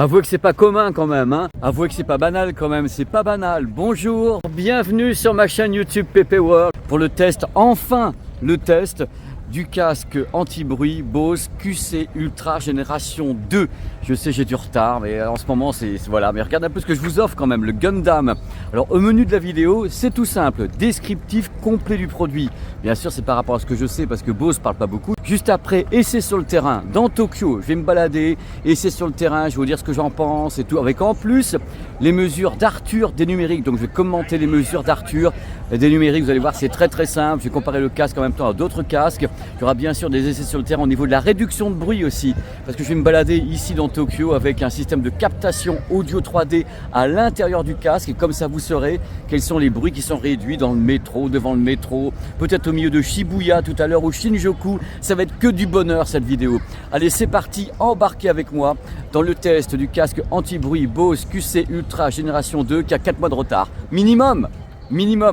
Avouez que c'est pas commun quand même, hein. Avouez que c'est pas banal quand même, c'est pas banal. Bonjour, bienvenue sur ma chaîne YouTube PP World pour le test, enfin le test du casque anti-bruit Bose QC Ultra Génération 2. Je sais, j'ai du retard, mais en ce moment, voilà. Mais regardez un peu ce que je vous offre quand même, le Gundam. Alors, au menu de la vidéo, c'est tout simple. Descriptif complet du produit. Bien sûr, c'est par rapport à ce que je sais, parce que Bose parle pas beaucoup. Juste après, essai sur le terrain, dans Tokyo. Je vais me balader, essai sur le terrain, je vais vous dire ce que j'en pense et tout. Avec en plus, les mesures d'Arthur des numériques. Donc, je vais commenter les mesures d'Arthur des numériques. Vous allez voir, c'est très très simple. Je vais comparer le casque en même temps à d'autres casques. Il y aura bien sûr des essais sur le terrain au niveau de la réduction de bruit aussi, parce que je vais me balader ici dans Tokyo avec un système de captation audio 3D à l'intérieur du casque, et comme ça vous saurez quels sont les bruits qui sont réduits dans le métro, devant le métro, peut-être au milieu de Shibuya tout à l'heure ou Shinjuku. Ça va être que du bonheur cette vidéo. Allez, c'est parti, embarquez avec moi dans le test du casque anti-bruit Bose QC Ultra Génération 2 qui a 4 mois de retard. Minimum.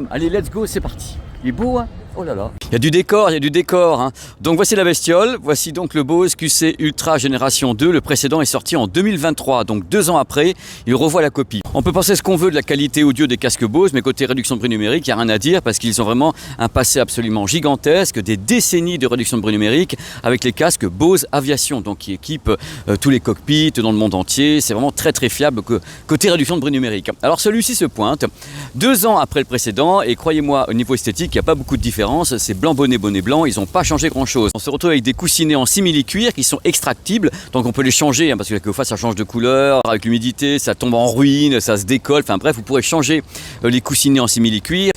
Allez, let's go, c'est parti. Il est beau, hein? Oh là là. Il y a du décor, hein. Donc voici la bestiole, voici donc le Bose QC Ultra Génération 2. Le précédent est sorti en 2023, donc 2 ans après, il revoit la copie. On peut penser ce qu'on veut de la qualité audio des casques Bose, mais côté réduction de bruit numérique, il n'y a rien à dire parce qu'ils ont vraiment un passé absolument gigantesque, des décennies de réduction de bruit numérique avec les casques Bose Aviation, donc qui équipent tous les cockpits dans le monde entier. C'est vraiment très très fiable côté réduction de bruit numérique. Alors celui-ci se pointe 2 ans après le précédent, et croyez-moi, au niveau esthétique, il n'y a pas beaucoup de différence. C'est blanc bonnet blanc, ils n'ont pas changé grand chose. On se retrouve avec des coussinets en simili-cuir qui sont extractibles, donc on peut les changer, hein, parce que quelquefois ça change de couleur, avec l'humidité ça tombe en ruine, ça se décolle, enfin bref, vous pourrez changer les coussinets en simili-cuir.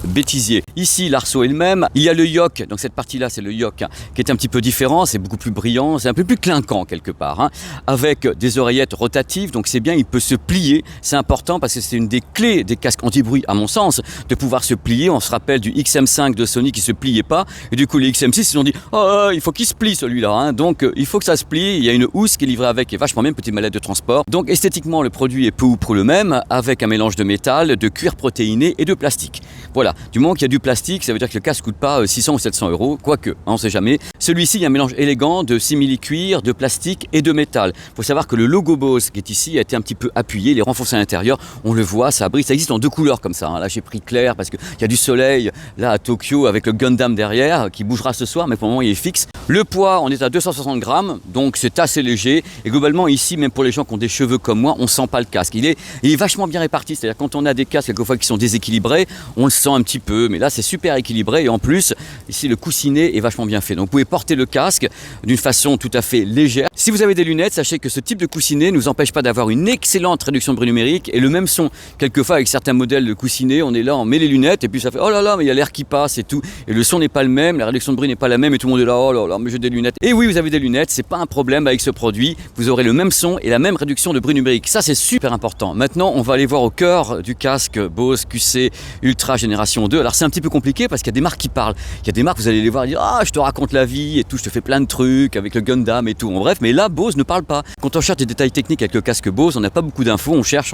Bêtisier. Ici, l'arceau est le même. Il y a le yoke, donc cette partie-là, c'est le yoke, hein, qui est un petit peu différent, c'est beaucoup plus brillant, c'est un peu plus clinquant quelque part, hein, avec des oreillettes rotatives, donc c'est bien, il peut se plier. C'est important parce que c'est une des clés des casques anti-bruit, à mon sens, de pouvoir se plier. On se rappelle du XM5 de Sony qui se pliait pas, et du coup les XM6 ils se sont dit, oh, il faut qu'il se plie celui-là, hein. Donc il faut que ça se plie. Il y a une housse qui est livrée avec, et vachement bien, une petite mallette de transport. Donc esthétiquement, le produit est peu ou prou le même, avec un mélange de métal, de cuir protéiné et de plastique. Voilà. Du moment qu'il y a du plastique, ça veut dire que le casque ne coûte pas 600 ou 700 €, quoique, on ne sait jamais. Celui-ci, il y a un mélange élégant de simili-cuir, de plastique et de métal. Il faut savoir que le logo Bose qui est ici a été un petit peu appuyé, les renforcés à l'intérieur, on le voit, ça brille, ça existe en 2 couleurs comme ça, hein. Là j'ai pris clair parce qu'il y a du soleil, là à Tokyo, avec le Gundam derrière, qui bougera ce soir, mais pour le moment il est fixe. Le poids, on est à 260 grammes, donc c'est assez léger. Et globalement ici, même pour les gens qui ont des cheveux comme moi, on ne sent pas le casque. Il est vachement bien réparti, c'est-à-dire quand on a des casques quelquefois qui sont déséquilibrés, on le sent un petit peu, mais là c'est super équilibré, et en plus ici le coussinet est vachement bien fait, donc vous pouvez porter le casque d'une façon tout à fait légère. Si vous avez des lunettes, sachez que ce type de coussinet ne nous empêche pas d'avoir une excellente réduction de bruit numérique et le même son. Quelquefois avec certains modèles de coussinet, on est là, on met les lunettes et puis ça fait oh là là, mais il y a l'air qui passe et tout, et le son n'est pas le même, la réduction de bruit n'est pas la même, et tout le monde est là, oh là là, mais j'ai des lunettes. Et oui, vous avez des lunettes, c'est pas un problème avec ce produit, vous aurez le même son et la même réduction de bruit numérique. Ça c'est super important. Maintenant on va aller voir au cœur du casque Bose QC Ultra Génération 2. Alors c'est un petit peu compliqué parce qu'il y a des marques qui parlent. Il y a des marques, vous allez les voir et dire ah, je te raconte la vie et tout, je te fais plein de trucs avec le Gundam et tout. En bref, mais là Bose ne parle pas. Quand on cherche des détails techniques avec le casque Bose, on n'a pas beaucoup d'infos, on cherche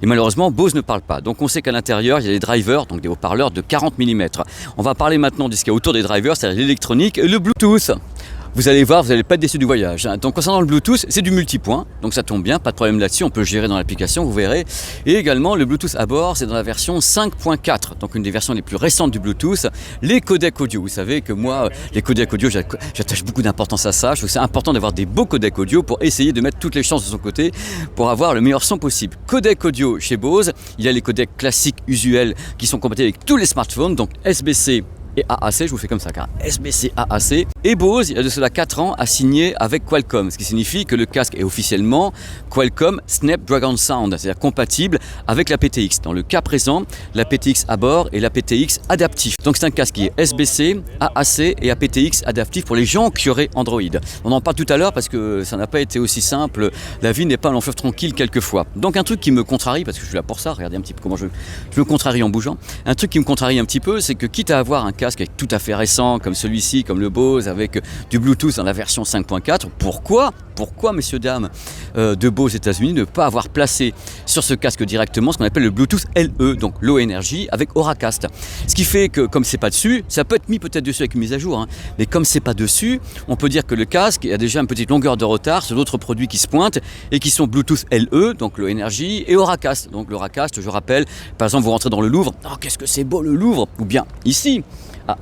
et malheureusement Bose ne parle pas. Donc on sait qu'à l'intérieur, il y a des drivers, donc des haut-parleurs de 40 mm. On va parler maintenant de ce qu'il y a autour des drivers, c'est-à-dire l'électronique et le Bluetooth. Vous allez voir, vous n'allez pas être déçu du voyage, hein. Donc concernant le Bluetooth, c'est du multipoint, donc ça tombe bien, pas de problème là-dessus, on peut le gérer dans l'application, vous verrez. Et également le Bluetooth à bord, c'est dans la version 5.4, donc une des versions les plus récentes du Bluetooth. Les codecs audio, vous savez que moi, les codecs audio, j'attache beaucoup d'importance à ça. Je trouve que c'est important d'avoir des beaux codecs audio pour essayer de mettre toutes les chances de son côté pour avoir le meilleur son possible. Codec audio chez Bose, il y a les codecs classiques usuels qui sont compatibles avec tous les smartphones, donc SBC et AAC, je vous fais comme ça, car SBC AAC. Et Bose, il y a de cela 4 ans, a signé avec Qualcomm, ce qui signifie que le casque est officiellement Qualcomm Snapdragon Sound, c'est-à-dire compatible avec la PTX. Dans le cas présent, la PTX à bord et la PTX adaptif. Donc c'est un casque qui est SBC, AAC et aptX adaptif pour les gens qui auraient Android. On en parle tout à l'heure parce que ça n'a pas été aussi simple, la vie n'est pas un long fleuve tranquille quelquefois. Donc un truc qui me contrarie, parce que je suis là pour ça, regardez un petit peu comment je me contrarie en bougeant, un truc qui me contrarie un petit peu, c'est que quitte à avoir un casque tout à fait récents comme celui-ci, comme le Bose, avec du Bluetooth dans la version 5.4. Pourquoi, messieurs, dames, de Bose États-Unis ne pas avoir placé sur ce casque directement ce qu'on appelle le Bluetooth LE, donc Low Energy avec Auracast. Ce qui fait que comme c'est pas dessus, ça peut être mis peut-être dessus avec une mise à jour, hein, mais comme c'est pas dessus, on peut dire que le casque a déjà une petite longueur de retard sur d'autres produits qui se pointent et qui sont Bluetooth LE, donc Low Energy, et Auracast. Donc l'Auracast, je rappelle, par exemple, vous rentrez dans le Louvre, oh qu'est-ce que c'est beau le Louvre, ou bien ici,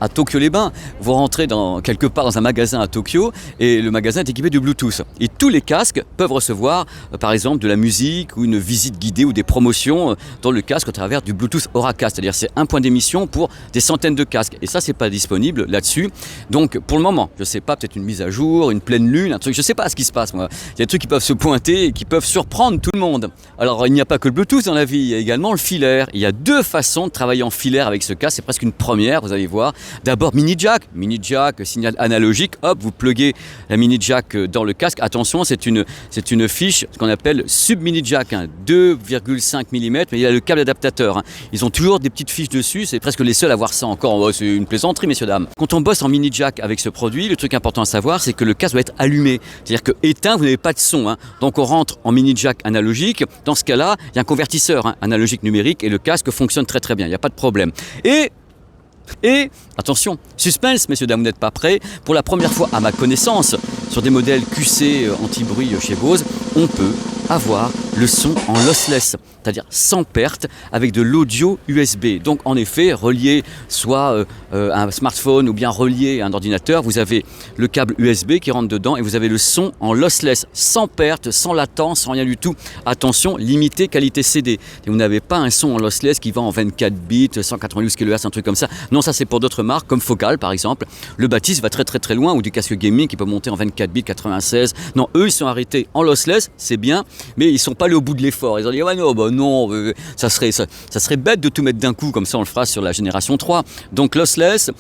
à Tokyo-les-Bains, vous rentrez quelque part dans un magasin à Tokyo et le magasin est équipé de Bluetooth. Et tous les casques peuvent recevoir, par exemple, de la musique ou une visite guidée ou des promotions dans le casque au travers du Bluetooth Auracast. C'est-à-dire c'est un point d'émission pour des centaines de casques. Et ça, c'est pas disponible là-dessus. Donc, pour le moment, je sais pas, peut-être une mise à jour, une pleine lune, un truc, je sais pas ce qui se passe, moi. Il y a des trucs qui peuvent se pointer et qui peuvent surprendre tout le monde. Alors, il n'y a pas que le Bluetooth dans la vie, il y a également le filaire. Il y a deux façons de travailler en filaire avec ce casque. C'est presque une première, vous allez voir. D'abord mini jack, signal analogique, hop, vous pluguez la mini jack dans le casque. Attention, c'est une fiche, ce qu'on appelle sub mini jack, hein, 2,5 mm, mais il y a le câble adaptateur. Hein. Ils ont toujours des petites fiches dessus, c'est presque les seuls à avoir ça encore. Oh, c'est une plaisanterie, messieurs, dames. Quand on bosse en mini jack avec ce produit, le truc important à savoir, c'est que le casque doit être allumé. C'est-à-dire que éteint, vous n'avez pas de son. Hein. Donc on rentre en mini jack analogique. Dans ce cas-là, il y a un convertisseur, hein, analogique numérique, et le casque fonctionne très très bien, il n'y a pas de problème. Et, attention, suspense, messieurs, dames, vous n'êtes pas prêts. Pour la première fois, à ma connaissance, sur des modèles QC anti-bruit chez Bose, on peut avoir le son en lossless, c'est-à-dire sans perte, avec de l'audio USB. Donc en effet, relié soit à un smartphone ou bien relié à un ordinateur, vous avez le câble USB qui rentre dedans et vous avez le son en lossless, sans perte, sans latence, sans rien du tout. Attention, limité qualité CD. Et vous n'avez pas un son en lossless qui va en 24 bits, 192 kHz, un truc comme ça. Non, ça c'est pour d'autres marques, comme Focal par exemple. Le Baptiste va très très très loin, ou du casque gaming qui peut monter en 24 bits, 96. Non, eux ils sont arrêtés en lossless, c'est bien, mais ils ne sont pas allés au bout de l'effort. Ils ont dit ouais, non, ça serait bête de tout mettre d'un coup, comme ça on le fera sur la génération 3. Donc lossless,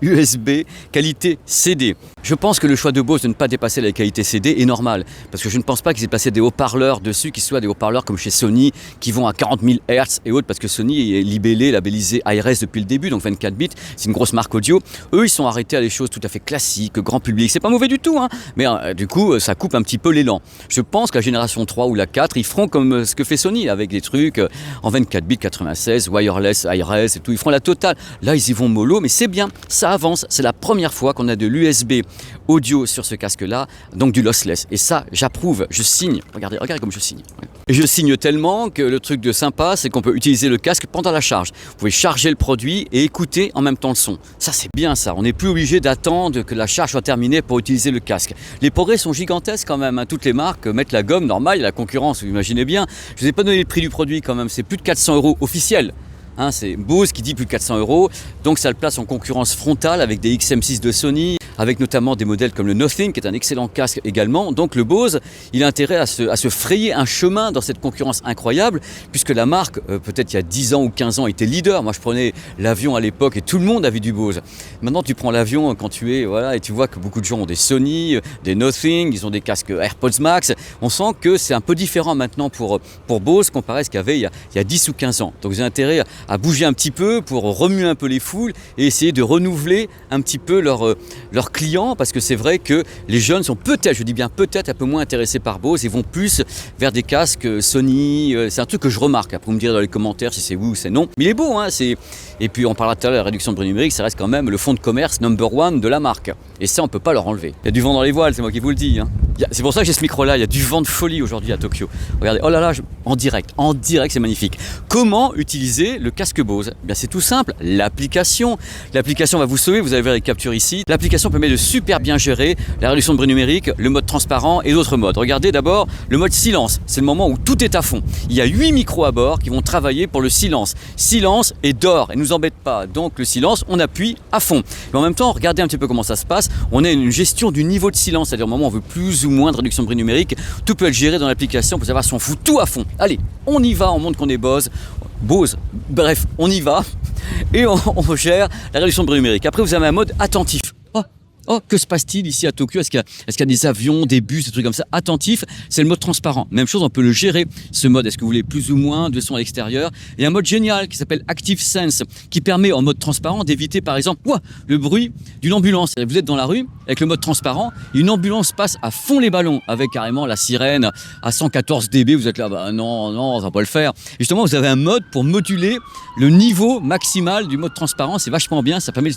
USB, qualité CD. Je pense que le choix de Bose de ne pas dépasser la qualité CD est normal, parce que je ne pense pas qu'ils aient placé des haut-parleurs dessus qui soient des haut-parleurs comme chez Sony, qui vont à 40 000 Hz et autres, parce que Sony est labellisé ARS depuis le début, donc 24 bits, c'est une grosse marque audio. Eux, ils sont arrêtés à des choses tout à fait classiques, grand public, c'est pas mauvais du tout, hein, mais du coup, ça coupe un petit peu l'élan. Je pense que la génération 3 ou la 4, ils feront comme ce que fait Sony, avec des trucs en 24 bits, 96, wireless, ARS et tout, ils feront la totale. Là, ils y vont mollo, mais c'est bien. Ça avance, c'est la première fois qu'on a de l'USB audio sur ce casque-là, donc du lossless. Et ça, j'approuve, je signe. Regardez comme je signe. Et je signe tellement que le truc de sympa, c'est qu'on peut utiliser le casque pendant la charge. Vous pouvez charger le produit et écouter en même temps le son. Ça, c'est bien ça. On n'est plus obligé d'attendre que la charge soit terminée pour utiliser le casque. Les progrès sont gigantesques quand même. Hein. Toutes les marques mettent la gomme normale, il y a la concurrence, vous imaginez bien. Je ne vous ai pas donné le prix du produit quand même, c'est plus de 400 € officiel. Hein, c'est Bose qui dit plus de 400 €, donc ça le place en concurrence frontale avec des XM6 de Sony, avec notamment des modèles comme le Nothing, qui est un excellent casque également. Donc le Bose, il a intérêt à se frayer un chemin dans cette concurrence incroyable, puisque la marque, peut-être il y a 10 ans ou 15 ans, était leader. Moi je prenais l'avion à l'époque et tout le monde avait du Bose. Maintenant tu prends l'avion quand tu es, voilà, et tu vois que beaucoup de gens ont des Sony, des Nothing, ils ont des casques AirPods Max. On sent que c'est un peu différent maintenant pour Bose comparé à ce qu'il y avait il y a 10 ou 15 ans. Donc ils ont intérêt à bouger un petit peu pour remuer un peu les foules et essayer de renouveler un petit peu leurs clients, parce que c'est vrai que les jeunes sont peut-être, je dis bien peut-être, un peu moins intéressés par Bose et vont plus vers des casques Sony. C'est un truc que je remarque. Après vous me direz dans les commentaires si c'est oui ou c'est non. Mais il est beau, hein, et puis on parlera tout à l'heure de la réduction de bruit numérique, ça reste quand même le fonds de commerce number one de la marque. Et ça on peut pas leur enlever. Il y a du vent dans les voiles, c'est moi qui vous le dis. Hein. C'est pour ça que j'ai ce micro-là, il y a du vent de folie aujourd'hui à Tokyo. Regardez, oh là là, en direct, c'est magnifique. Comment utiliser le casque Bose? Eh bien, c'est tout simple, l'application. L'application va vous sauver, vous allez voir les captures ici. L'application permet de super bien gérer la réduction de bruit numérique, le mode transparent et d'autres modes. Regardez d'abord le mode silence, c'est le moment où tout est à fond. Il y a 8 micros à bord qui vont travailler pour le silence. Silence et d'or, et ne nous embête pas. Donc le silence, on appuie à fond. Mais en même temps, regardez un petit peu comment ça se passe. On a une gestion du niveau de silence, c'est-à-dire au moment où on veut plus ou moins de réduction de bruit numérique, tout peut être géré dans l'application pour savoir si on fout tout à fond. Allez, on y va, on montre qu'on est Bose, bref, on y va et on gère la réduction de bruit numérique. Après, vous avez un mode attentif. Oh, Oh, que se passe-t-il ici à Tokyo? Est-ce qu'il y a des avions, des bus, des trucs comme ça? Attentif, c'est le mode transparent. Même chose, on peut le gérer, ce mode. Est-ce que vous voulez plus ou moins de son à l'extérieur? Il y a un mode génial qui s'appelle Active Sense, qui permet en mode transparent d'éviter par exemple le bruit d'une ambulance. Vous êtes dans la rue avec le mode transparent, une ambulance passe à fond les ballons avec carrément la sirène à 114 dB. Vous êtes là, bah non, ça va pas le faire. Et justement, vous avez un mode pour moduler le niveau maximal du mode transparent. C'est vachement bien, ça permet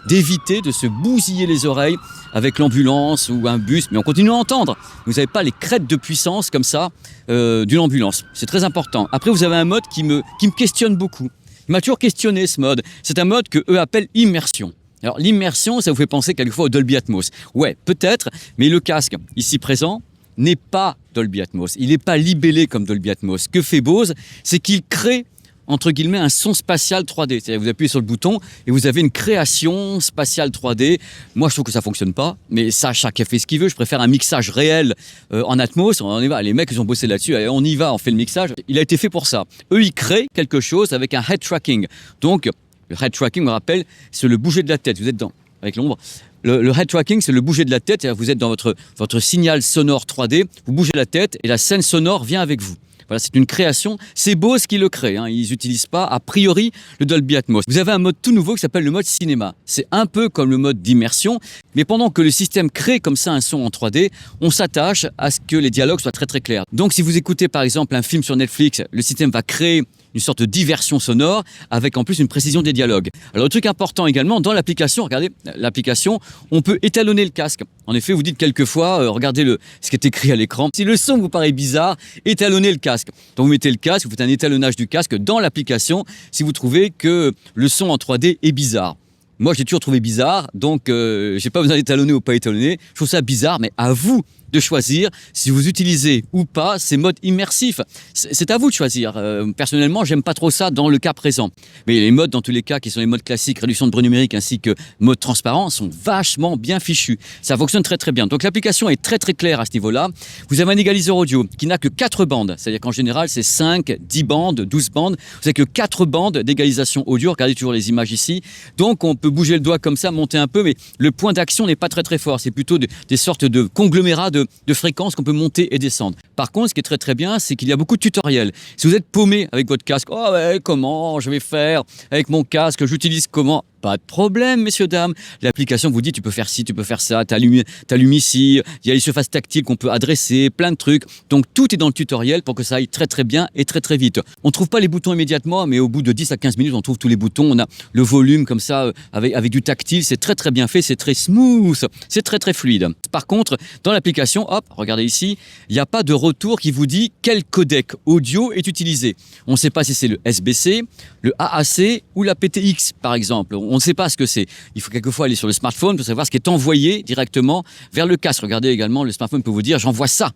d'éviter de se bousiller les oreilles avec l'ambulance ou un bus, mais on continue à entendre. Vous n'avez pas les crêtes de puissance comme ça d'une ambulance. C'est très important. Après, vous avez un mode qui me questionne beaucoup. Il m'a toujours questionné ce mode. C'est un mode que eux appellent immersion. Alors l'immersion, ça vous fait penser quelquefois au Dolby Atmos. Ouais, peut-être, mais le casque ici présent n'est pas Dolby Atmos. Il n'est pas libellé comme Dolby Atmos. Que fait Bose? C'est qu'il crée entre guillemets un son spatial 3D. C'est-à-dire vous appuyez sur le bouton et vous avez une création spatiale 3D. Moi je trouve que ça fonctionne pas, mais ça chacun fait ce qu'il veut. Je préfère un mixage réel en Atmos. On y va, les mecs ils ont bossé là-dessus, allez, on y va, on fait le mixage. Il a été fait pour ça. Eux ils créent quelque chose avec un head tracking. Donc le head tracking, on me rappelle, c'est le bouger de la tête. Vous êtes dans avec l'ombre. Le head tracking, c'est le bouger de la tête. C'est-à-dire vous êtes dans votre signal sonore 3D, vous bougez la tête et la scène sonore vient avec vous. Voilà, c'est une création. C'est Bose qui le crée. Ils n'utilisent pas, a priori, le Dolby Atmos. Vous avez un mode tout nouveau qui s'appelle le mode cinéma. C'est un peu comme le mode d'immersion, mais pendant que le système crée comme ça un son en 3D, on s'attache à ce que les dialogues soient très très clairs. Donc si vous écoutez par exemple un film sur Netflix, le système va créer une sorte de diversion sonore avec en plus une précision des dialogues. Alors le truc important également, dans l'application, regardez, l'application, on peut étalonner le casque. En effet, vous dites quelquefois, regardez ce qui est écrit à l'écran. Si le son vous paraît bizarre, étalonnez le casque. Donc vous mettez le casque, vous faites un étalonnage du casque dans l'application si vous trouvez que le son en 3D est bizarre. Moi, j'ai toujours trouvé bizarre, donc j'ai pas besoin d'étalonner ou pas étalonner. Je trouve ça bizarre, mais à vous de choisir si vous utilisez ou pas ces modes immersifs. C'est à vous de choisir. Personnellement, j'aime pas trop ça dans le cas présent. Mais les modes, dans tous les cas, qui sont les modes classiques, réduction de bruit numérique ainsi que mode transparent, sont vachement bien fichus. Ça fonctionne très très bien. Donc l'application est très très claire à ce niveau-là. Vous avez un égaliseur audio qui n'a que 4 bandes. C'est-à-dire qu'en général, c'est 5, 10 bandes, 12 bandes. Vous n'avez que 4 bandes d'égalisation audio. Regardez toujours les images ici. Donc on peut bouger le doigt comme ça, monter un peu, mais le point d'action n'est pas très très fort. C'est plutôt des sortes de conglomérats de fréquences qu'on peut monter et descendre. Par contre, ce qui est très très bien, c'est qu'il y a beaucoup de tutoriels. Si vous êtes paumé avec votre casque, oh ouais, comment je vais faire avec mon casque, j'utilise comment? Pas de problème, messieurs, dames. L'application vous dit, tu peux faire ci, tu peux faire ça, t'allumes ici, il y a les surfaces tactiles qu'on peut adresser, plein de trucs. Donc tout est dans le tutoriel pour que ça aille très très bien et très très vite. On ne trouve pas les boutons immédiatement, mais au bout de 10 à 15 minutes, on trouve tous les boutons. On a le volume comme ça, avec du tactile. C'est très très bien fait, c'est très smooth, c'est très très fluide. Par contre, dans l'application, hop, regardez ici, il n'y a pas de retour qui vous dit quel codec audio est utilisé. On ne sait pas si c'est le SBC, le AAC ou la PTX par exemple. On ne sait pas ce que c'est. Il faut quelquefois aller sur le smartphone pour savoir ce qui est envoyé directement vers le casque. Regardez également, le smartphone peut vous dire j'envoie ça.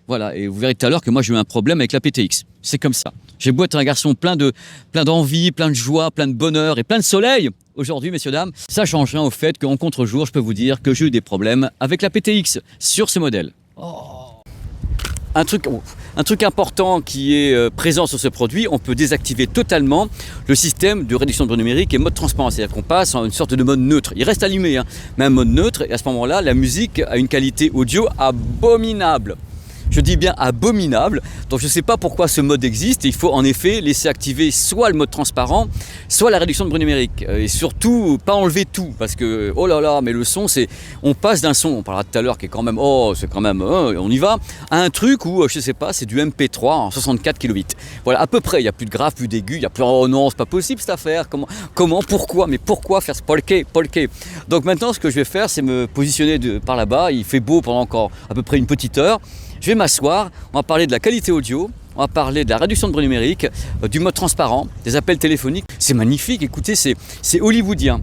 Voilà, et vous verrez tout à l'heure que moi j'ai eu un problème avec la PTX. C'est comme ça. J'ai beau être un garçon plein d'envie, plein de joie, plein de bonheur et plein de soleil. Aujourd'hui, messieurs, dames, ça change rien au fait qu'en contre-jour, je peux vous dire que j'ai eu des problèmes avec la PTX sur ce modèle. Un truc important qui est présent sur ce produit, on peut désactiver totalement le système de réduction de bruit numérique et mode transparent. C'est-à-dire qu'on passe en une sorte de mode neutre. Il reste allumé, mais un mode neutre. Et à ce moment-là, la musique a une qualité audio abominable. Je dis bien abominable, donc je ne sais pas pourquoi ce mode existe. Il faut en effet laisser activer soit le mode transparent, soit la réduction de bruit numérique. Et surtout, pas enlever tout, parce que, oh là là, mais le son, on passe d'un son, on parlera tout à l'heure, qui est quand même, on y va, à un truc où, je ne sais pas, c'est du MP3 en 64 kbps. Voilà, à peu près, il n'y a plus de grave, plus d'aigu, il n'y a plus, oh non, c'est pas possible cette affaire, comment, pourquoi, mais pourquoi faire ce polké. Donc maintenant, ce que je vais faire, c'est me positionner par là-bas, il fait beau pendant encore à peu près une petite heure. Je vais m'asseoir, on va parler de la qualité audio, on va parler de la réduction de bruit numérique, du mode transparent, des appels téléphoniques. C'est magnifique, écoutez, c'est hollywoodien.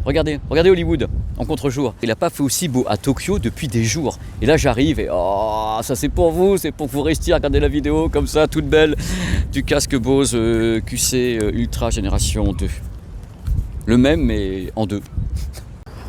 Regardez Hollywood en contre-jour. Il n'a pas fait aussi beau à Tokyo depuis des jours. Et là j'arrive et oh, ça c'est pour vous, c'est pour que vous restiez à regarder la vidéo comme ça, toute belle, du casque Bose QC Ultra Génération 2. Le même mais en deux.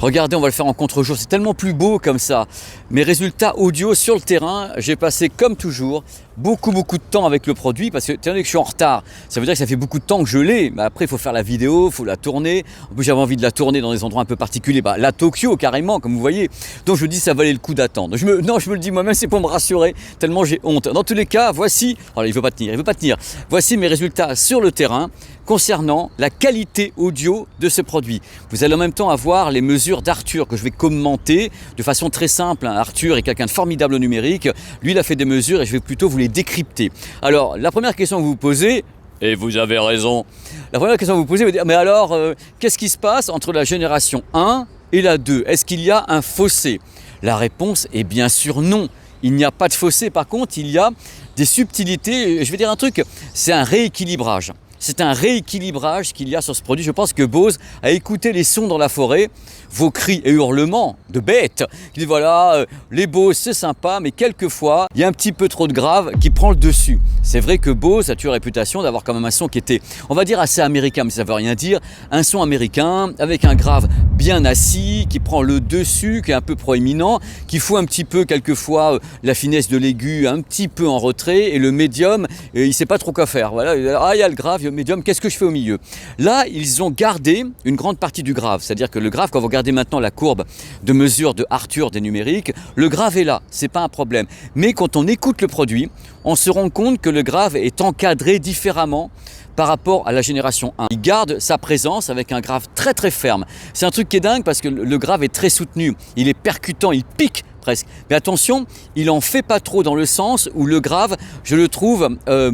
Regardez, on va le faire en contre-jour, c'est tellement plus beau comme ça. Mes résultats audio sur le terrain, j'ai passé comme toujours beaucoup de temps avec le produit parce que étant donné que je suis en retard, ça veut dire que ça fait beaucoup de temps que je l'ai. Mais après, il faut faire la vidéo, il faut la tourner. En plus, j'avais envie de la tourner dans des endroits un peu particuliers. La Tokyo, carrément, comme vous voyez. Donc, je me dis, ça valait le coup d'attendre. Non, je me le dis moi-même, c'est pour me rassurer, tellement j'ai honte. Dans tous les cas, voici... Oh là, il veut pas tenir. Voici mes résultats sur le terrain concernant la qualité audio de ce produit. Vous allez en même temps avoir les mesures d'Arthur que je vais commenter de façon très simple. Arthur est quelqu'un de formidable au numérique. Lui, il a fait des mesures et je vais plutôt vous les décrypter. Alors, la première question que vous vous posez, et vous avez raison, la première question que vous posez, vous dire, mais alors, qu'est-ce qui se passe entre la génération 1 et la 2 ? Est-ce qu'il y a un fossé ? La réponse est bien sûr non. Il n'y a pas de fossé. Par contre, il y a des subtilités. Je vais dire un truc, c'est un rééquilibrage. C'est un rééquilibrage qu'il y a sur ce produit. Je pense que Bose a écouté les sons dans la forêt, vos cris et hurlements de bêtes. Il dit voilà, les Bose c'est sympa, mais quelquefois il y a un petit peu trop de grave qui prend le dessus. C'est vrai que Bose a eu réputation d'avoir quand même un son qui était, on va dire, assez américain, mais ça ne veut rien dire. Un son américain avec un grave bien assis, qui prend le dessus, qui est un peu proéminent, qui fout un petit peu quelquefois la finesse de l'aigu un petit peu en retrait, et le médium, il ne sait pas trop quoi faire. Voilà, il y a le grave, il y a le médium, qu'est-ce que je fais au milieu ? Là, ils ont gardé une grande partie du grave, c'est-à-dire que le grave, quand vous regardez maintenant la courbe de mesure de Arthur des numériques, le grave est là, c'est pas un problème. Mais quand on écoute le produit, on se rend compte que le grave est encadré différemment par rapport à la génération 1. Il garde sa présence avec un grave très ferme. C'est un truc qui est dingue parce que le grave est très soutenu, il est percutant, il pique presque. Mais attention, il en fait pas trop dans le sens où le grave, je le trouve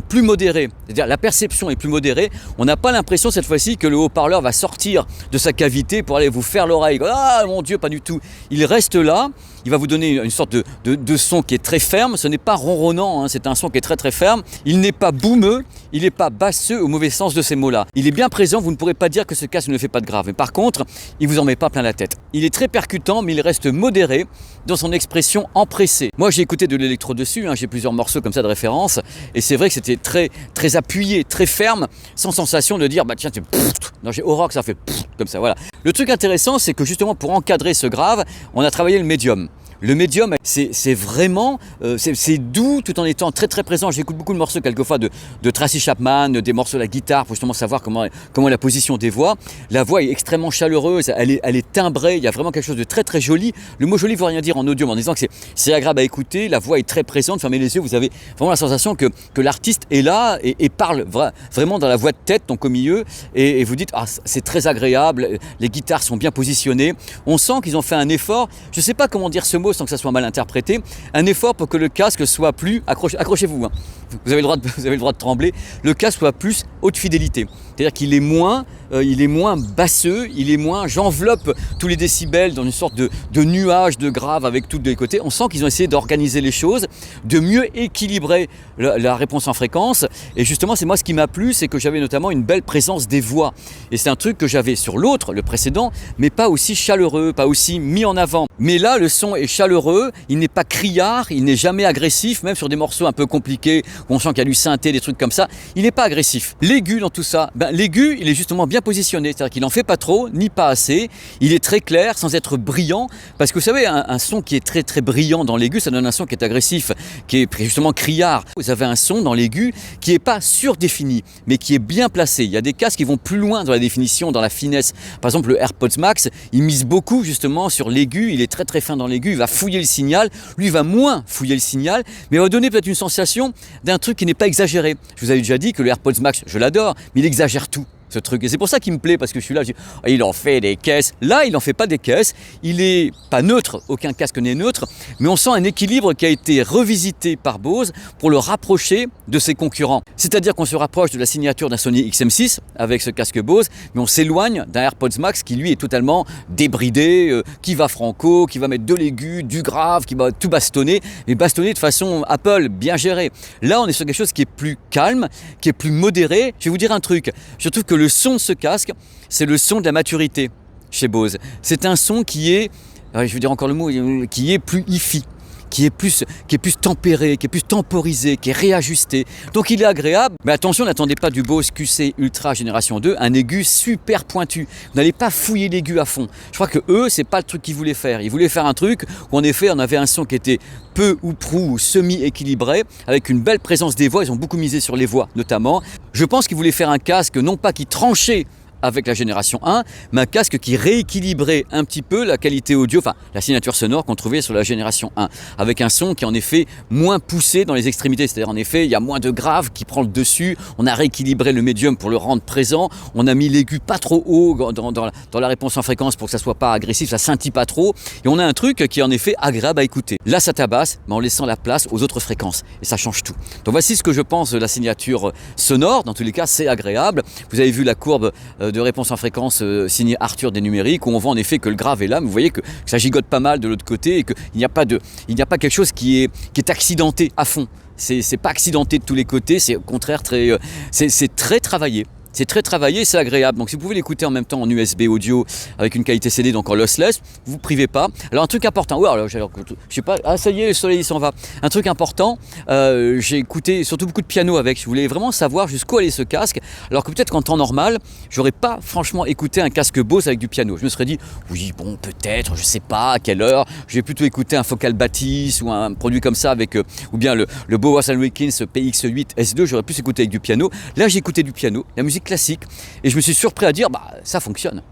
plus modéré. C'est-à-dire la perception est plus modérée. On n'a pas l'impression cette fois-ci que le haut-parleur va sortir de sa cavité pour aller vous faire l'oreille. Ah mon Dieu, pas du tout. Il reste là. Il va vous donner une sorte de son qui est très ferme. Ce n'est pas ronronnant, hein, c'est un son qui est très ferme. Il n'est pas boumeux, il n'est pas basseux au mauvais sens de ces mots-là. Il est bien présent, vous ne pourrez pas dire que ce casque ne fait pas de grave. Mais par contre, il ne vous en met pas plein la tête. Il est très percutant, mais il reste modéré dans son expression empressée. Moi, j'ai écouté de l'électro dessus, hein, j'ai plusieurs morceaux comme ça de référence, et c'est vrai que c'était très appuyé, très ferme, sans sensation de dire, bah tiens, non, j'ai horreur que ça fait comme ça, voilà. Le truc intéressant, c'est que justement, pour encadrer ce grave, on a travaillé le médium. Le médium, c'est vraiment, c'est doux tout en étant très présent. J'écoute beaucoup de morceaux quelquefois de Tracy Chapman, des morceaux de la guitare pour justement savoir comment la position des voix. La voix est extrêmement chaleureuse, elle est timbrée, il y a vraiment quelque chose de très joli. Le mot joli ne veut rien dire en audio, mais en disant que c'est agréable à écouter, la voix est très présente, fermez les yeux, vous avez vraiment la sensation que l'artiste est là et parle vraiment dans la voix de tête, donc au milieu, et vous dites, ah, c'est très agréable, les guitares sont bien positionnées. On sent qu'ils ont fait un effort, je ne sais pas comment dire ce mot sans que ça soit mal interprété, un effort pour que le casque soit plus, accrochez-vous, hein. Vous avez le droit de trembler, le casque soit plus haute fidélité. C'est-à-dire qu'il est moins basseux, il est moins, j'enveloppe tous les décibels dans une sorte de nuage de grave avec tout des côtés. On sent qu'ils ont essayé d'organiser les choses, de mieux équilibrer la réponse en fréquence. Et justement, c'est moi ce qui m'a plu, c'est que j'avais notamment une belle présence des voix. Et c'est un truc que j'avais sur l'autre, le précédent, mais pas aussi chaleureux, pas aussi mis en avant. Mais là, le son est chaleureux, il n'est pas criard, il n'est jamais agressif, même sur des morceaux un peu compliqués, où on sent qu'il y a du synthé, des trucs comme ça, il n'est pas agressif. L'aigu dans tout ça, l'aigu, il est justement bien positionné, c'est-à-dire qu'il n'en fait pas trop, ni pas assez, il est très clair, sans être brillant, parce que vous savez, un son qui est très brillant dans l'aigu, ça donne un son qui est agressif, qui est justement criard. Vous avez un son dans l'aigu qui n'est pas surdéfini, mais qui est bien placé. Il y a des casques qui vont plus loin dans la définition, dans la finesse. Par exemple, le AirPods Max, il mise beaucoup justement sur l'aigu, il est très fin dans l'aigu, il va fouiller le signal, lui il va moins fouiller le signal, mais il va donner peut-être une sensation d'un truc qui n'est pas exagéré. Je vous avais déjà dit que le AirPods Max, je l'adore, mais il exagère tout. Ce truc. Et c'est pour ça qu'il me plaît, parce que je suis là, je dis, oh, il en fait des caisses. Là, il n'en fait pas des caisses, il est pas neutre, aucun casque n'est neutre, mais on sent un équilibre qui a été revisité par Bose pour le rapprocher de ses concurrents. C'est-à-dire qu'on se rapproche de la signature d'un Sony XM6 avec ce casque Bose, mais on s'éloigne d'un AirPods Max qui lui est totalement débridé, qui va franco, qui va mettre de l'aigu, du grave, qui va tout bastonner, mais bastonner de façon Apple, bien gérée. Là, on est sur quelque chose qui est plus calme, qui est plus modéré. Je vais vous dire un truc, je trouve que le son de ce casque, c'est le son de la maturité chez Bose. C'est un son qui est, je vais dire encore le mot, qui est plus hi-fi, qui est plus tempéré, qui est plus temporisé, qui est réajusté. Donc il est agréable, mais attention, n'attendez pas du Bose QC Ultra Génération 2, un aigu super pointu. Vous n'allez pas fouiller l'aigu à fond. Je crois que eux, c'est pas le truc qu'ils voulaient faire. Ils voulaient faire un truc où en effet, on avait un son qui était peu ou prou semi-équilibré, avec une belle présence des voix. Ils ont beaucoup misé sur les voix notamment. Je pense qu'ils voulaient faire un casque, non pas qui tranchait avec la génération 1, mais un casque qui rééquilibrait un petit peu la qualité audio, enfin la signature sonore qu'on trouvait sur la génération 1, avec un son qui est en effet moins poussé dans les extrémités, c'est-à-dire en effet il y a moins de grave qui prend le dessus, on a rééquilibré le médium pour le rendre présent, on a mis l'aigu pas trop haut dans la réponse en fréquence pour que ça soit pas agressif, ça scintille pas trop, et on a un truc qui est en effet agréable à écouter. Là ça tabasse, mais en laissant la place aux autres fréquences, et ça change tout. Donc voici ce que je pense de la signature sonore, dans tous les cas c'est agréable. Vous avez vu la courbe de réponse en fréquence signée Arthur des numériques, où on voit en effet que le grave est là, mais vous voyez que ça gigote pas mal de l'autre côté et qu'il n'y a pas quelque chose qui est accidenté à fond. C'est pas accidenté de tous les côtés, c'est au contraire c'est très travaillé. C'est très travaillé, c'est agréable. Donc si vous pouvez l'écouter en même temps en USB audio avec une qualité CD, donc en lossless, vous ne privez pas. Alors un truc important, je sais pas, ah ça y est, le soleil il s'en va. Un truc important, j'ai écouté surtout beaucoup de piano avec. Je voulais vraiment savoir jusqu'où allait ce casque. Alors que peut-être qu'en temps normal, j'aurais pas franchement écouté un casque Bose avec du piano. Je me serais dit, oui bon peut-être, je sais pas à quelle heure. Je vais plutôt écouter un Focal Batis ou un produit comme ça avec, ou bien le Bowers & Wilkins PX8 S2. J'aurais pu écouter avec du piano. Là j'ai écouté du piano, la musique classique, et je me suis surpris à dire ça fonctionne.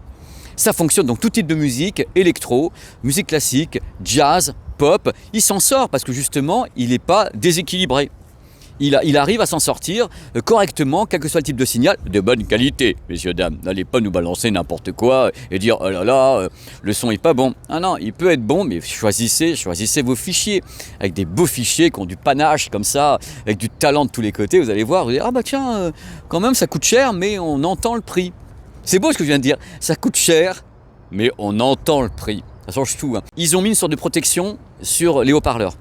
Ça fonctionne, donc tout type de musique, électro, musique classique, jazz, pop, il s'en sort parce que justement il n'est pas déséquilibré. Il arrive à s'en sortir correctement, quel que soit le type de signal, de bonne qualité, messieurs, dames. N'allez pas nous balancer n'importe quoi et dire, oh là là, le son est pas bon. Ah non, il peut être bon, mais choisissez vos fichiers, avec des beaux fichiers qui ont du panache comme ça, avec du talent de tous les côtés. Vous allez voir, vous allez dire, ah bah tiens, quand même ça coûte cher, mais on entend le prix. C'est beau ce que je viens de dire, ça coûte cher, mais on entend le prix. Ça change tout. Hein. Ils ont mis une sorte de protection sur les haut-parleurs.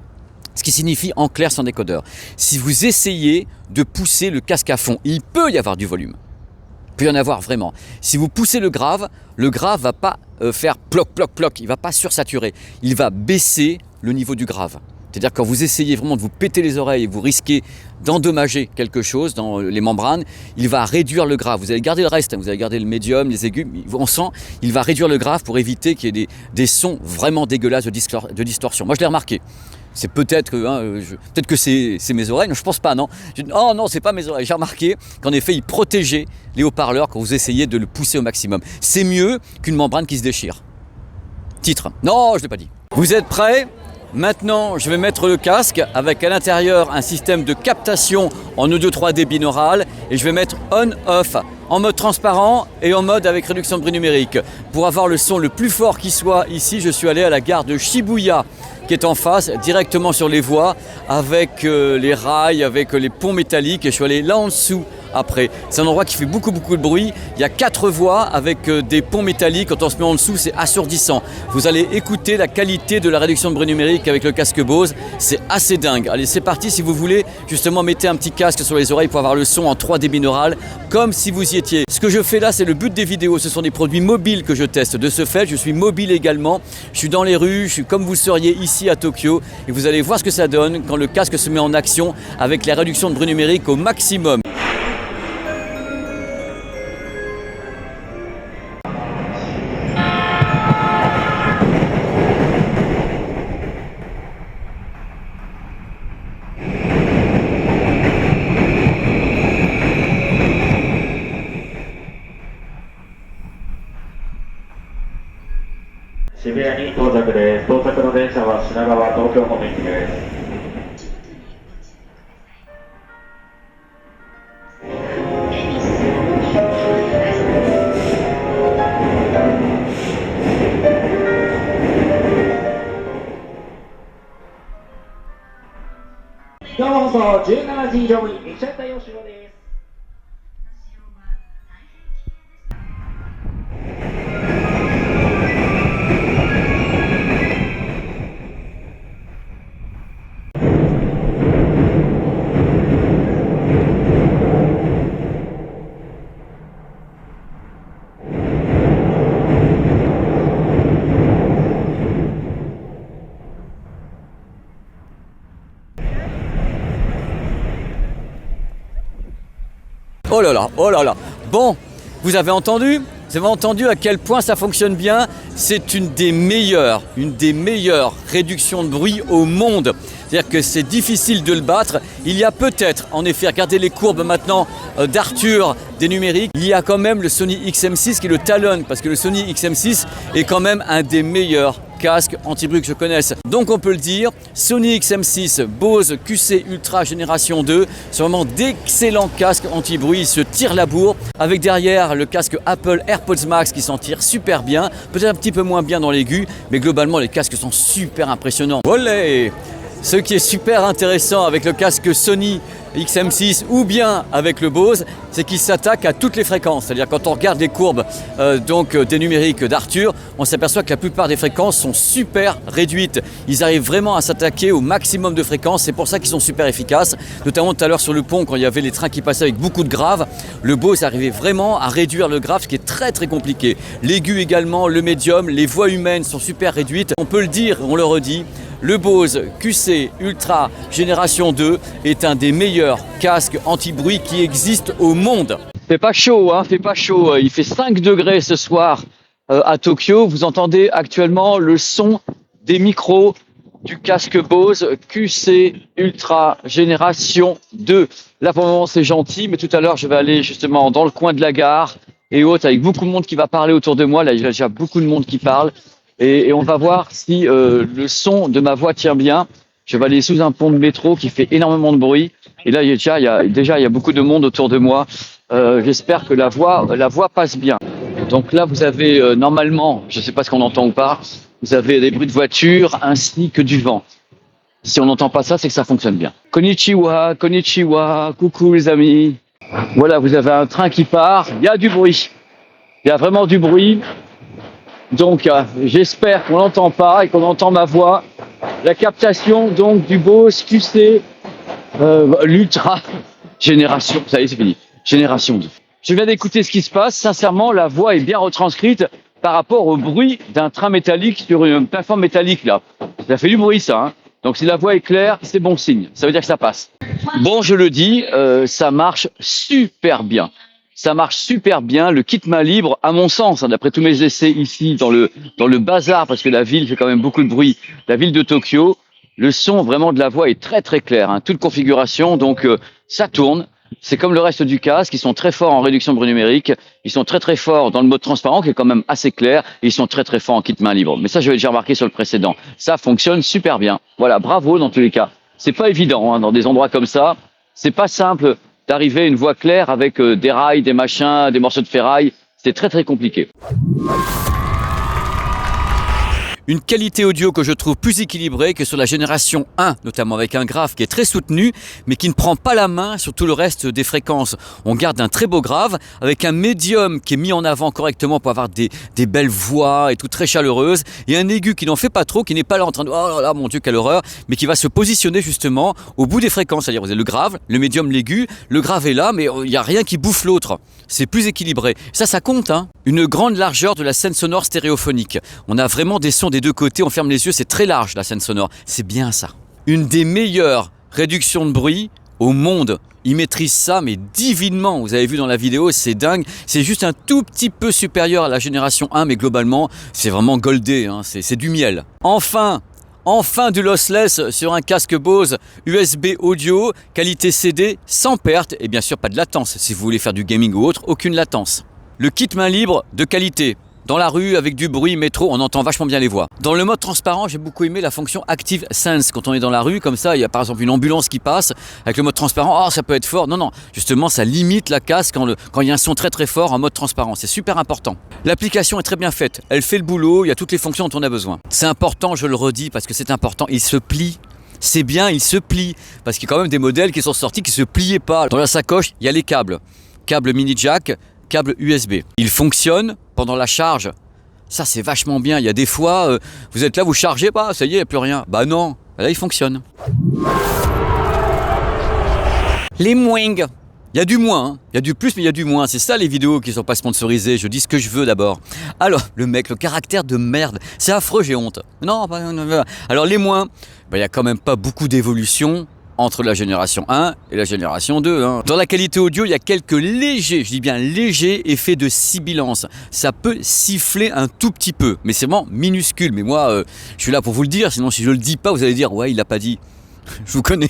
Ce qui signifie en clair sans décodeur. Si vous essayez de pousser le casque à fond, il peut y avoir du volume. Il peut y en avoir vraiment. Si vous poussez le grave va pas faire ploc, ploc, ploc. Il va pas sursaturer. Il va baisser le niveau du grave. C'est-à-dire quand vous essayez vraiment de vous péter les oreilles et vous risquez d'endommager quelque chose dans les membranes, il va réduire le grave. Vous allez garder le reste, vous allez garder le médium, les aigus, on sent, il va réduire le grave pour éviter qu'il y ait des sons vraiment dégueulasses de distorsion. Moi je l'ai remarqué. C'est peut-être que c'est mes oreilles, non, je pense pas, non. Oh non, c'est pas mes oreilles. J'ai remarqué qu'en effet, il protégeait les haut-parleurs quand vous essayez de le pousser au maximum. C'est mieux qu'une membrane qui se déchire. Titre. Non, je l'ai pas dit. Vous êtes prêts ? Maintenant, je vais mettre le casque avec à l'intérieur un système de captation en audio 3D binaural et je vais mettre on-off en mode transparent et en mode avec réduction de bruit numérique. Pour avoir le son le plus fort qui soit ici, je suis allé à la gare de Shibuya qui est en face, directement sur les voies, avec les rails, avec les ponts métalliques, et je suis allé là en dessous après. C'est un endroit qui fait beaucoup de bruit, il y a 4 voies avec des ponts métalliques, quand on se met en dessous c'est assourdissant. Vous allez écouter la qualité de la réduction de bruit numérique avec le casque Bose, c'est assez dingue. Allez c'est parti, si vous voulez, justement mettez un petit casque sur les oreilles pour avoir le son en 3D binaural, comme si vous y étiez. Ce que je fais là, c'est le but des vidéos, ce sont des produits mobiles que je teste. De ce fait, je suis mobile également, je suis dans les rues, je suis comme vous seriez ici à Tokyo, et vous allez voir ce que ça donne quand le casque se met en action avec la réduction de bruit numérique au maximum.渋谷に到着です。到着の電車は品川、東京方面行きです。今日の放送17時以上に列車対応終了です。Oh là là, oh là là. Bon, vous avez entendu à quel point ça fonctionne bien. C'est une des meilleures réductions de bruit au monde. C'est-à-dire que c'est difficile de le battre. Il y a peut-être, en effet, regardez les courbes maintenant d'Arthur des numériques, il y a quand même le Sony XM6 qui le talonne, parce que le Sony XM6 est quand même un des meilleurs casques anti-bruit que je connaisse. Donc on peut le dire, Sony XM6, Bose QC Ultra Génération 2, c'est vraiment d'excellents casques anti-bruit, ils se tirent la bourre, avec derrière le casque Apple AirPods Max qui s'en tire super bien, peut-être un petit peu moins bien dans l'aigu, mais globalement les casques sont super impressionnants. Olé! Ce qui est super intéressant avec le casque Sony XM6 ou bien avec le Bose, c'est qu'il s'attaque à toutes les fréquences. C'est-à-dire quand on regarde les courbes des numériques d'Arthur, on s'aperçoit que la plupart des fréquences sont super réduites. Ils arrivent vraiment à s'attaquer au maximum de fréquences, c'est pour ça qu'ils sont super efficaces. Notamment tout à l'heure sur le pont, quand il y avait les trains qui passaient avec beaucoup de graves, le Bose arrivait vraiment à réduire le grave, ce qui est très très compliqué. L'aigu également, le médium, les voix humaines sont super réduites. On peut le dire, on le redit, le Bose QC Ultra Génération 2 est un des meilleurs casques anti-bruit qui existent au monde. Fait pas chaud, hein, fait pas chaud. Il fait 5 degrés ce soir à Tokyo. Vous entendez actuellement le son des micros du casque Bose QC Ultra Génération 2. Là pour le moment c'est gentil, mais tout à l'heure je vais aller justement dans le coin de la gare et autres avec beaucoup de monde qui va parler autour de moi. Là il y a déjà beaucoup de monde qui parle. Et on va voir si le son de ma voix tient bien. Je vais aller sous un pont de métro qui fait énormément de bruit. Et là, il y a beaucoup de monde autour de moi. J'espère que la voix passe bien. Donc là, vous avez normalement, je ne sais pas ce qu'on entend ou pas, vous avez des bruits de voiture ainsi que du vent. Si on n'entend pas ça, c'est que ça fonctionne bien. Konnichiwa, konnichiwa, coucou les amis. Voilà, vous avez un train qui part. Il y a du bruit. Il y a vraiment du bruit. Donc j'espère qu'on n'entend pas et qu'on entend ma voix. La captation donc du Bose QC l'Ultra Génération, ça y est c'est fini, Génération 2. Je viens d'écouter ce qui se passe, sincèrement la voix est bien retranscrite par rapport au bruit d'un train métallique sur une plateforme métallique là. Ça fait du bruit ça, hein. Donc si la voix est claire, c'est bon signe, ça veut dire que ça passe. Bon je le dis, ça marche super bien. Ça marche super bien, le kit main libre, à mon sens, hein, d'après tous mes essais ici dans le bazar, parce que la ville fait quand même beaucoup de bruit, la ville de Tokyo, le son vraiment de la voix est très très clair, hein, toute configuration, donc ça tourne. C'est comme le reste du casque, ils sont très forts en réduction de bruit numérique, ils sont très très forts dans le mode transparent qui est quand même assez clair, et ils sont très très forts en kit main libre. Mais ça, j'avais déjà remarqué sur le précédent. Ça fonctionne super bien. Voilà, bravo dans tous les cas. C'est pas évident hein, dans des endroits comme ça, c'est pas simple d'arriver à une voix claire avec des rails, des machins, des morceaux de ferraille. C'est très très compliqué. Une qualité audio que je trouve plus équilibrée que sur la génération 1, notamment avec un grave qui est très soutenu, mais qui ne prend pas la main sur tout le reste des fréquences. On garde un très beau grave, avec un médium qui est mis en avant correctement pour avoir des belles voix et tout très chaleureuses, et un aigu qui n'en fait pas trop, qui n'est pas là en train de « oh là là, mon Dieu, quelle horreur !» mais qui va se positionner justement au bout des fréquences. C'est-à-dire vous avez le grave, le médium, l'aigu, le grave est là, mais il n'y a rien qui bouffe l'autre. C'est plus équilibré. Ça compte, hein. Une grande largeur de la scène sonore stéréophonique. On a vraiment des sons des deux côtés, on ferme les yeux, c'est très large la scène sonore. C'est bien ça. Une des meilleures réductions de bruit au monde. Ils maîtrisent ça, mais divinement. Vous avez vu dans la vidéo, c'est dingue. C'est juste un tout petit peu supérieur à la génération 1, mais globalement, c'est vraiment goldé, hein. C'est du miel. Enfin du lossless sur un casque Bose USB audio, qualité CD, sans perte, et bien sûr pas de latence. Si vous voulez faire du gaming ou autre, aucune latence. Le kit main libre de qualité. Dans la rue, avec du bruit, métro, on entend vachement bien les voix. Dans le mode transparent, j'ai beaucoup aimé la fonction Active Sense. Quand on est dans la rue, comme ça, il y a par exemple une ambulance qui passe. Avec le mode transparent, oh, ça peut être fort. Non, justement, ça limite la casse quand il y a un son très très fort en mode transparent. C'est super important. L'application est très bien faite. Elle fait le boulot, il y a toutes les fonctions dont on a besoin. C'est important, je le redis, parce que c'est important. Il se plie. C'est bien, il se plie. Parce qu'il y a quand même des modèles qui sont sortis qui ne se pliaient pas. Dans la sacoche, il y a les câbles. Câble mini jack, câble USB. Il fonctionne pendant la charge. Ça, c'est vachement bien. Il y a des fois, vous êtes là, vous chargez pas, ça y est, il n'y a plus rien. Bah non, là, il fonctionne. Les moing. Il y a du moins, hein. Il y a du plus, mais il y a du moins. C'est ça les vidéos qui ne sont pas sponsorisées. Je dis ce que je veux d'abord. Alors, le mec, le caractère de merde. C'est affreux, j'ai honte. Non, alors les moins, il n'y a quand même pas beaucoup d'évolution entre la génération 1 et la génération 2. Hein. Dans la qualité audio, il y a quelques légers, je dis bien légers, effets de sibilance. Ça peut siffler un tout petit peu, mais c'est vraiment minuscule. Mais moi, je suis là pour vous le dire, sinon si je le dis pas, vous allez dire « ouais, il l'a pas dit ». Je vous connais,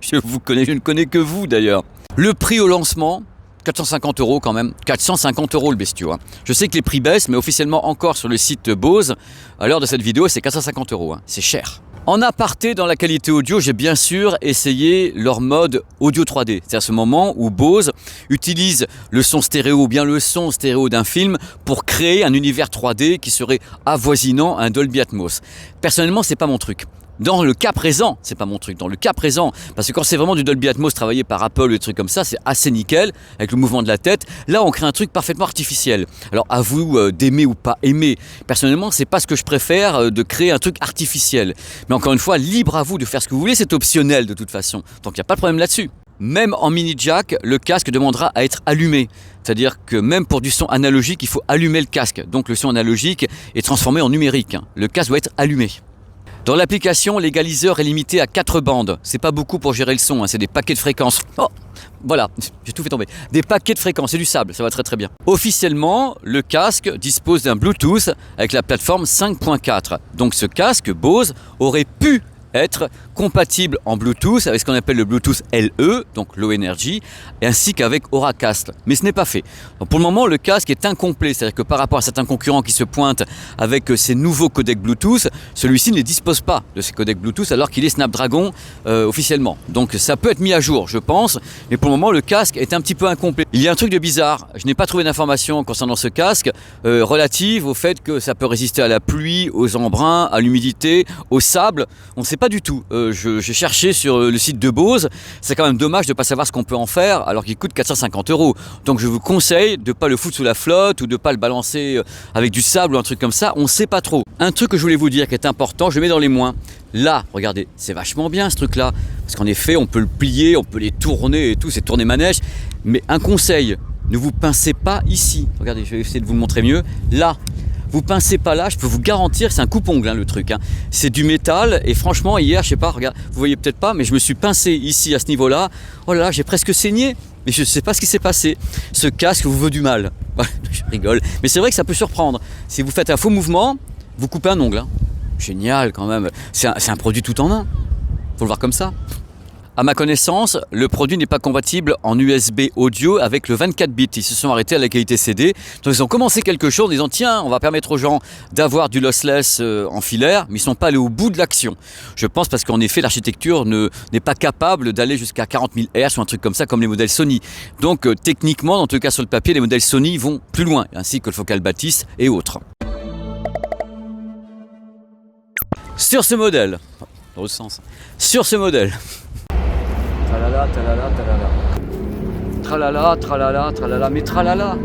je ne connais que vous d'ailleurs. Le prix au lancement, 450 € quand même, 450 € le bestiau. Hein. Je sais que les prix baissent, mais officiellement encore sur le site Bose, à l'heure de cette vidéo, c'est 450 €. Hein. C'est cher. En aparté, dans la qualité audio, j'ai bien sûr essayé leur mode audio 3D. C'est à ce moment où Bose utilise le son stéréo ou bien le son stéréo d'un film pour créer un univers 3D qui serait avoisinant un Dolby Atmos. Personnellement, c'est pas mon truc. Dans le cas présent, c'est pas mon truc, dans le cas présent, parce que quand c'est vraiment du Dolby Atmos travaillé par Apple ou des trucs comme ça, c'est assez nickel, avec le mouvement de la tête. Là, on crée un truc parfaitement artificiel. Alors, à vous d'aimer ou pas aimer. Personnellement, c'est pas ce que je préfère, de créer un truc artificiel. Mais encore une fois, libre à vous de faire ce que vous voulez, c'est optionnel de toute façon. Donc, il n'y a pas de problème là-dessus. Même en mini jack, le casque demandera à être allumé. C'est-à-dire que même pour du son analogique, il faut allumer le casque. Donc, le son analogique est transformé en numérique. Le casque doit être allumé. Dans l'application, l'égaliseur est limité à 4 bandes. C'est pas beaucoup pour gérer le son, hein, c'est des paquets de fréquences. Oh, voilà, j'ai tout fait tomber. Des paquets de fréquences, c'est du sable, ça va très très bien. Officiellement, le casque dispose d'un Bluetooth avec la plateforme 5.4. Donc ce casque Bose aurait pu être compatible en Bluetooth avec ce qu'on appelle le Bluetooth LE, donc Low Energy, ainsi qu'avec Auracast. Mais ce n'est pas fait. Donc pour le moment, le casque est incomplet, c'est-à-dire que par rapport à certains concurrents qui se pointent avec ces nouveaux codecs Bluetooth, celui-ci ne dispose pas de ces codecs Bluetooth alors qu'il est Snapdragon officiellement. Donc ça peut être mis à jour, je pense, mais pour le moment, le casque est un petit peu incomplet. Il y a un truc de bizarre, je n'ai pas trouvé d'informations concernant ce casque relative au fait que ça peut résister à la pluie, aux embruns, à l'humidité, au sable. On ne sait pas du tout. J'ai cherché sur le site de Bose, c'est quand même dommage de ne pas savoir ce qu'on peut en faire alors qu'il coûte 450 €. Donc je vous conseille de ne pas le foutre sous la flotte ou de ne pas le balancer avec du sable ou un truc comme ça, on ne sait pas trop. Un truc que je voulais vous dire qui est important, je le mets dans les moins. Là, regardez, c'est vachement bien ce truc-là, parce qu'en effet, on peut le plier, on peut les tourner et tout, c'est tourner manège. Mais un conseil, ne vous pincez pas ici. Regardez, je vais essayer de vous le montrer mieux. Là. Vous pincez pas là, je peux vous garantir, c'est un coupe-ongle hein, le truc. Hein. C'est du métal et franchement hier, je sais pas, regarde, vous voyez peut-être pas, mais je me suis pincé ici à ce niveau-là. Oh là là, j'ai presque saigné, mais je sais pas ce qui s'est passé. Ce casque vous veut du mal. Je rigole, mais c'est vrai que ça peut surprendre. Si vous faites un faux mouvement, vous coupez un ongle. Hein. Génial quand même. C'est un produit tout en un. Faut le voir comme ça. À ma connaissance, le produit n'est pas compatible en USB audio avec le 24 bits. Ils se sont arrêtés à la qualité CD. Donc ils ont commencé quelque chose en disant tiens, on va permettre aux gens d'avoir du lossless en filaire, mais ils ne sont pas allés au bout de l'action. Je pense parce qu'en effet, l'architecture n'est pas capable d'aller jusqu'à 40 000 Hz ou un truc comme ça comme les modèles Sony. Donc techniquement, en tout cas sur le papier, les modèles Sony vont plus loin, ainsi que le Focal Batis et autres. Sur ce modèle, dans l'autre sens, sur ce modèle, tralala, tralala, tralala. Tralala, tralala, tralala, mais tralala.